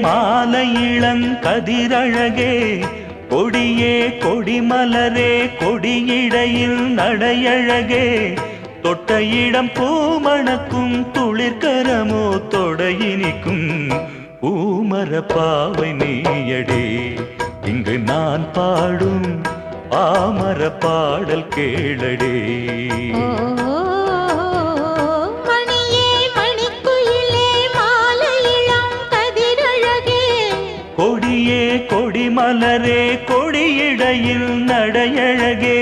மாலை இளங்கதிரழகே கொடியே கொடிமலரே கொடியிடையில் நடையழகே தொட்ட இடம் பூமணக்கும் துளிர்கரமோ தொடையினிக்கும் பூமர பாவை நீயடே இங்கு நான் பாடும் பாமர பாடல் கேளடே கொடியே கொடிமலரே கொடியிடையில் நடையழகே